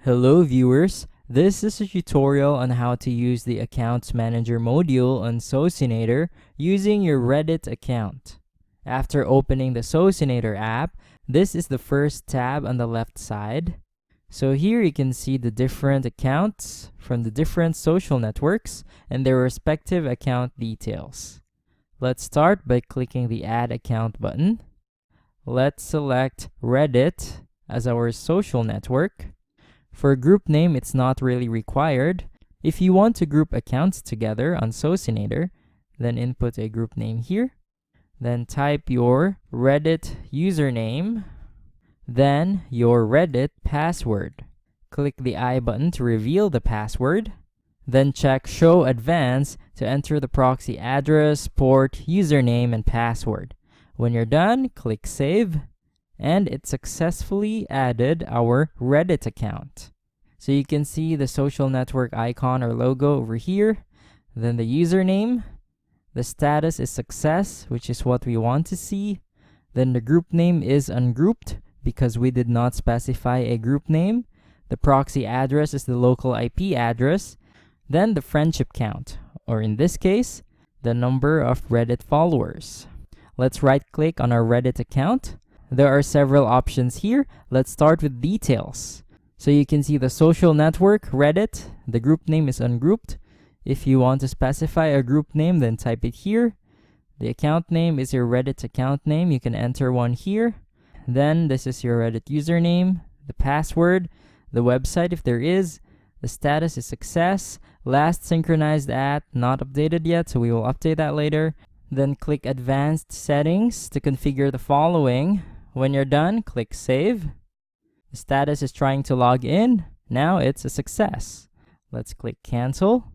Hello viewers, this is a tutorial on how to use the Accounts Manager module on Socinator using your Reddit account. After opening the Socinator app, this is the first tab on the left side. So here you can see the different accounts from the different social networks and their respective account details. Let's start by clicking the Add Account button. Let's select Reddit as our social network. For group name, it's not really required. If you want to group accounts together on Socinator, then input a group name here. Then type your Reddit username, then your Reddit password. Click the I button to reveal the password. Then check Show Advanced to enter the proxy address, port, username, and password. When you're done, click Save. And it successfully added our Reddit account. So you can see the social network icon or logo over here, then the username, the status is success, which is what we want to see, then the group name is ungrouped because we did not specify a group name, the proxy address is the local IP address, then the friendship count, or in this case, the number of Reddit followers. Let's right-click on our Reddit account. There are several options here. Let's start with details. So you can see the social network, Reddit. The group name is ungrouped. If you want to specify a group name, then type it here. The account name is your Reddit account name. You can enter one here. Then this is your Reddit username, the password, the website if there is. The status is success. Last synchronized at, not updated yet, so we will update that later. Then click Advanced Settings to configure the following. When you're done, click Save. The status is trying to log in. Now it's a success. Let's click Cancel.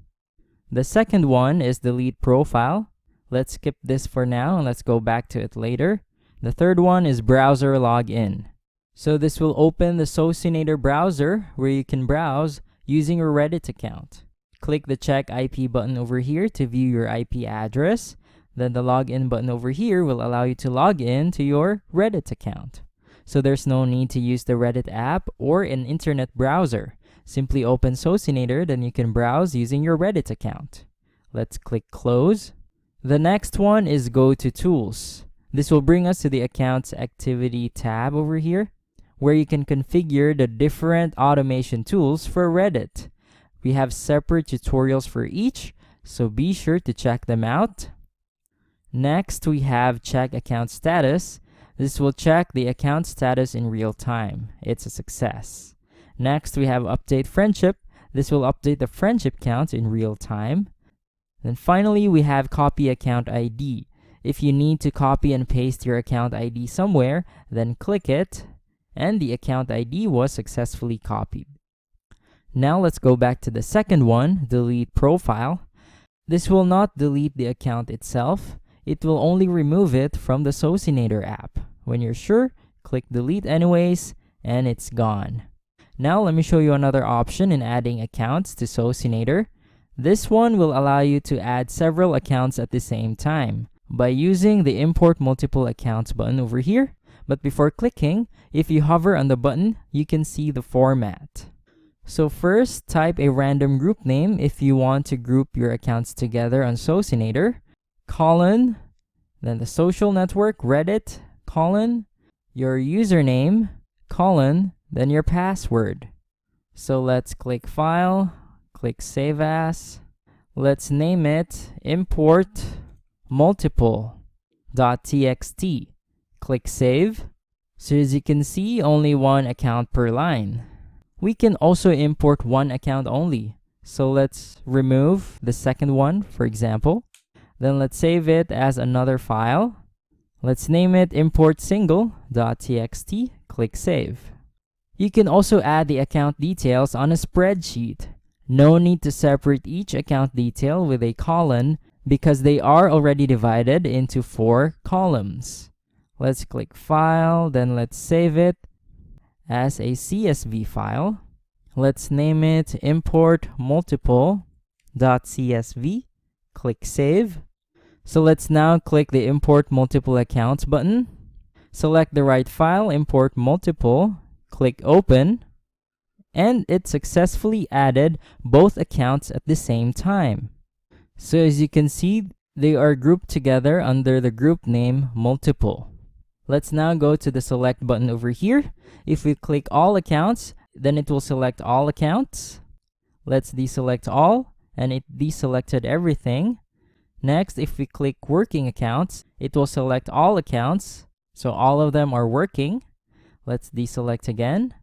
The second one is Delete Profile. Let's skip this for now and let's go back to it later. The third one is Browser Login. So this will open the Socinator browser where you can browse using your Reddit account. Click the Check IP button over here to view your IP address. Then the login button over here will allow you to log in to your Reddit account. So there's no need to use the Reddit app or an internet browser. Simply open Socinator, then you can browse using your Reddit account. Let's click Close. The next one is Go to Tools. This will bring us to the Accounts Activity tab over here, where you can configure the different automation tools for Reddit. We have separate tutorials for each, so be sure to check them out. Next, we have Check Account Status. This will check the account status in real time. It's a success. Next, we have Update Friendship. This will update the friendship count in real time. Then finally, we have Copy Account ID. If you need to copy and paste your account ID somewhere, then click it, and the account ID was successfully copied. Now let's go back to the second one, Delete Profile. This will not delete the account itself. It will only remove it from the Socinator app. When you're sure, click Delete anyways, and it's gone. Now let me show you another option in adding accounts to Socinator. This one will allow you to add several accounts at the same time by using the Import Multiple Accounts button over here. But before clicking, if you hover on the button, you can see the format. So first, type a random group name if you want to group your accounts together on Socinator. Colon, then the social network, Reddit, colon, your username, colon, then your password. So let's click File, click Save As. Let's name it Import Multiple.txt. Click Save. So as you can see, only one account per line. We can also import one account only. So let's remove the second one, for example. Then let's save it as another file. Let's name it importsingle.txt. Click Save. You can also add the account details on a spreadsheet. No need to separate each account detail with a colon because they are already divided into 4 columns. Let's click File, then let's save it as a CSV file. Let's name it importMultiple.csv. Click Save. So let's now click the Import Multiple Accounts button. Select the right file, Import Multiple. Click Open. and it successfully added both accounts at the same time. So as you can see, they are grouped together under the group name multiple. Let's now go to the select button over here. If we click all accounts, then it will select all accounts. Let's deselect all, and it deselected everything. Next, if we click working accounts, it will select all accounts. So all of them are working. Let's deselect again.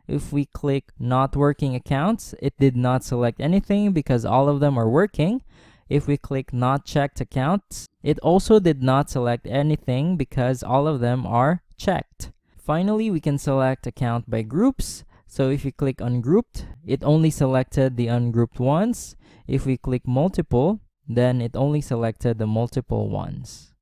If we click not working accounts, it did not select anything because all of them are working. If we click not checked accounts, it also did not select anything because all of them are checked. Finally, we can select account by groups. So if we click ungrouped, it only selected the ungrouped ones. If we click multiple, then it only selected the multiple ones.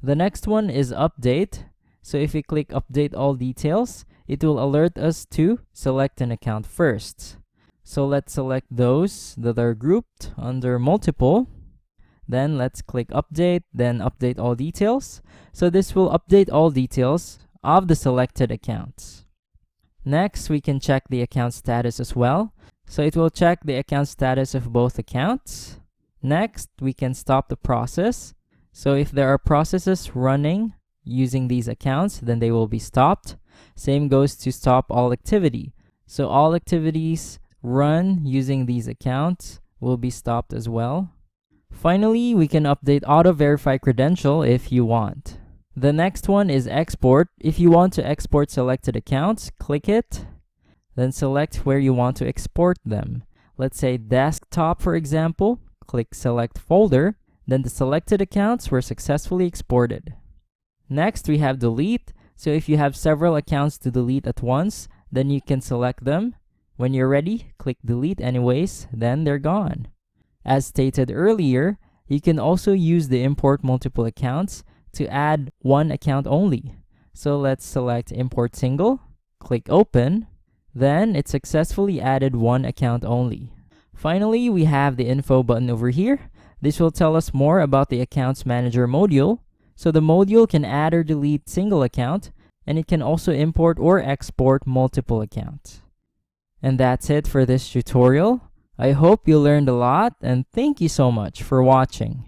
The next one is update. So if we click update all details, it will alert us to select an account first. So let's select those that are grouped under multiple. Then let's click update, then update all details. So this will update all details of the selected accounts. Next, we can check the account status as well. So it will check the account status of both accounts. Next, we can stop the process. So if there are processes running using these accounts, then they will be stopped. Same goes to stop all activity. So all activities run using these accounts will be stopped as well. Finally, we can update auto verify credential if you want. The next one is export. If you want to export selected accounts, click it, then select where you want to export them. Let's say desktop, for example. Click select folder, then the selected accounts were successfully exported. Next, we have delete. So if you have several accounts to delete at once, then you can select them. When you're ready, click delete anyways, then they're gone. As stated earlier, you can also use the import multiple accounts to add one account only. So let's select import single, click open, then it successfully added one account only. Finally, we have the info button over here. This will tell us more about the accounts manager module. So the module can add or delete single account, and it can also import or export multiple accounts. And that's it for this tutorial. I hope you learned a lot, and thank you so much for watching.